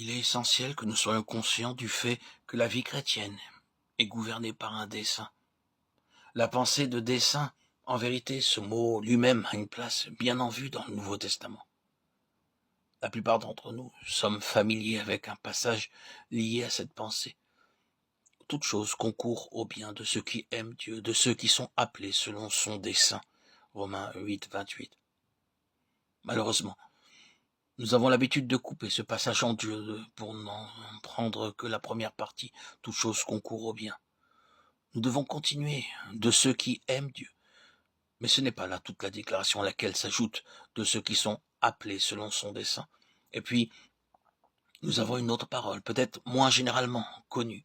Il est essentiel que nous soyons conscients du fait que la vie chrétienne est gouvernée par un dessein. La pensée de dessein, en vérité, ce mot lui-même a une place bien en vue dans le Nouveau Testament. La plupart d'entre nous sommes familiers avec un passage lié à cette pensée. Toute chose concourt au bien de ceux qui aiment Dieu, de ceux qui sont appelés selon son dessein. Romains 8, 28. Malheureusement, nous avons l'habitude de couper ce passage en deux pour n'en prendre que la première partie. Toute chose concourt au bien. Nous devons continuer de ceux qui aiment Dieu. Mais ce n'est pas là toute la déclaration à laquelle s'ajoute de ceux qui sont appelés selon son dessein. Et puis, nous avons une autre parole, peut-être moins généralement connue,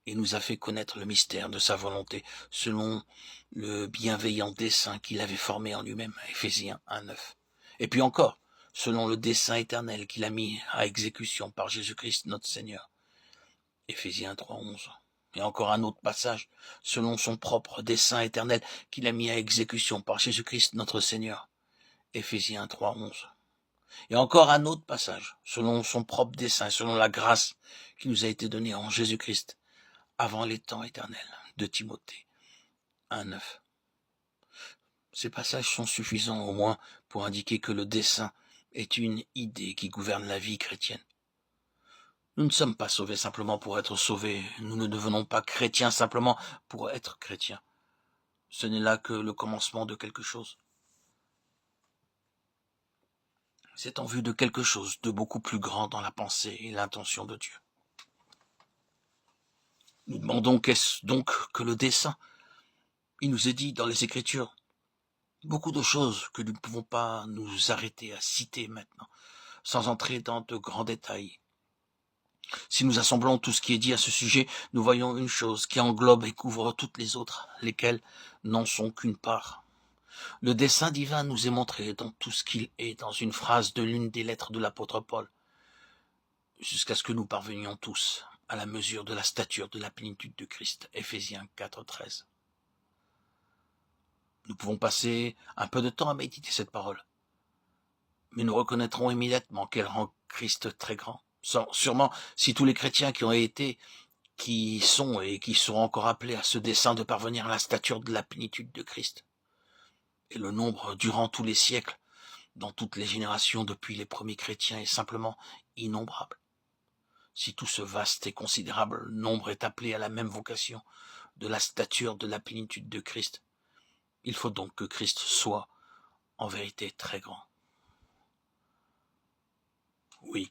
et nous a fait connaître le mystère de sa volonté, selon le bienveillant dessein qu'il avait formé en lui-même, Éphésiens 1:9. Et puis encore, selon le dessein éternel qu'il a mis à exécution par Jésus-Christ notre Seigneur, Éphésiens 3:11. Et encore un autre passage, selon son propre dessein éternel qu'il a mis à exécution par Jésus-Christ notre Seigneur, Éphésiens 3:11. Et encore un autre passage, selon son propre dessein, selon la grâce qui nous a été donnée en Jésus-Christ, avant les temps éternels, de Timothée 1:9. Ces passages sont suffisants au moins pour indiquer que le dessein est une idée qui gouverne la vie chrétienne. Nous ne sommes pas sauvés simplement pour être sauvés, nous ne devenons pas chrétiens simplement pour être chrétiens. Ce n'est là que le commencement de quelque chose. C'est en vue de quelque chose de beaucoup plus grand dans la pensée et l'intention de Dieu. Nous demandons qu'est-ce donc que le dessein? Il nous est dit dans les Écritures beaucoup de choses que nous ne pouvons pas nous arrêter à citer maintenant, sans entrer dans de grands détails. Si nous assemblons tout ce qui est dit à ce sujet, nous voyons une chose qui englobe et couvre toutes les autres, lesquelles n'en sont qu'une part. Le dessein divin nous est montré dans tout ce qu'il est dans une phrase de l'une des lettres de l'apôtre Paul, jusqu'à ce que nous parvenions tous à la mesure de la stature de la plénitude de Christ, Éphésiens 4:13. Nous pouvons passer un peu de temps à méditer cette parole, mais nous reconnaîtrons immédiatement qu'elle rend Christ très grand. Sûrement, si tous les chrétiens qui ont été, qui sont et qui seront encore appelés à ce dessein de parvenir à la stature de la plénitude de Christ, et le nombre durant tous les siècles, dans toutes les générations depuis les premiers chrétiens, est simplement innombrable. Si tout ce vaste et considérable nombre est appelé à la même vocation de la stature de la plénitude de Christ, il faut donc que Christ soit en vérité très grand. Oui.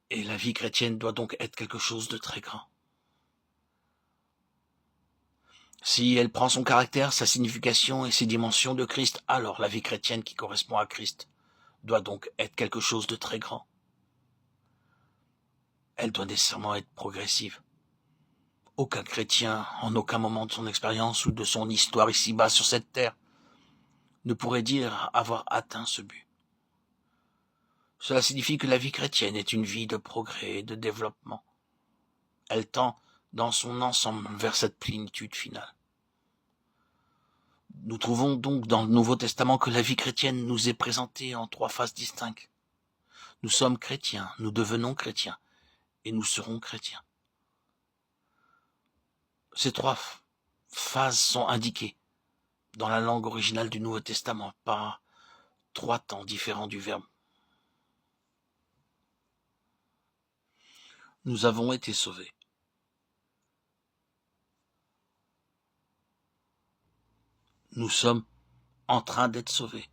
Et la vie chrétienne doit donc être quelque chose de très grand. Si elle prend son caractère, sa signification et ses dimensions de Christ, alors la vie chrétienne qui correspond à Christ doit donc être quelque chose de très grand. Elle doit nécessairement être progressive. Aucun chrétien, en aucun moment de son expérience ou de son histoire ici-bas sur cette terre, ne pourrait dire avoir atteint ce but. Cela signifie que la vie chrétienne est une vie de progrès et de développement. Elle tend dans son ensemble vers cette plénitude finale. Nous trouvons donc dans le Nouveau Testament que la vie chrétienne nous est présentée en 3 phases distinctes. Nous sommes chrétiens, nous devenons chrétiens, et nous serons chrétiens. Ces 3 phases sont indiquées dans la langue originale du Nouveau Testament par 3 temps différents du verbe. Nous avons été sauvés. Nous sommes en train d'être sauvés.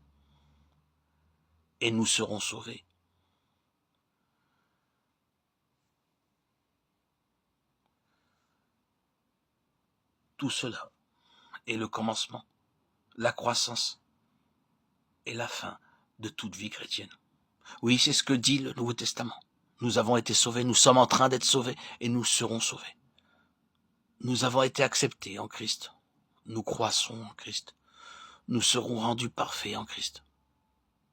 Et nous serons sauvés. Tout cela est le commencement, la croissance et la fin de toute vie chrétienne. Oui, c'est ce que dit le Nouveau Testament. Nous avons été sauvés, nous sommes en train d'être sauvés et nous serons sauvés. Nous avons été acceptés en Christ. Nous croissons en Christ. Nous serons rendus parfaits en Christ.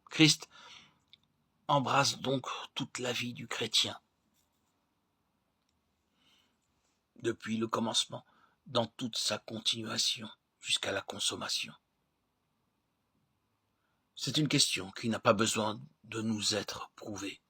Christ embrasse donc toute la vie du chrétien, depuis le commencement, dans toute sa continuation, jusqu'à la consommation. C'est une question qui n'a pas besoin de nous être prouvée.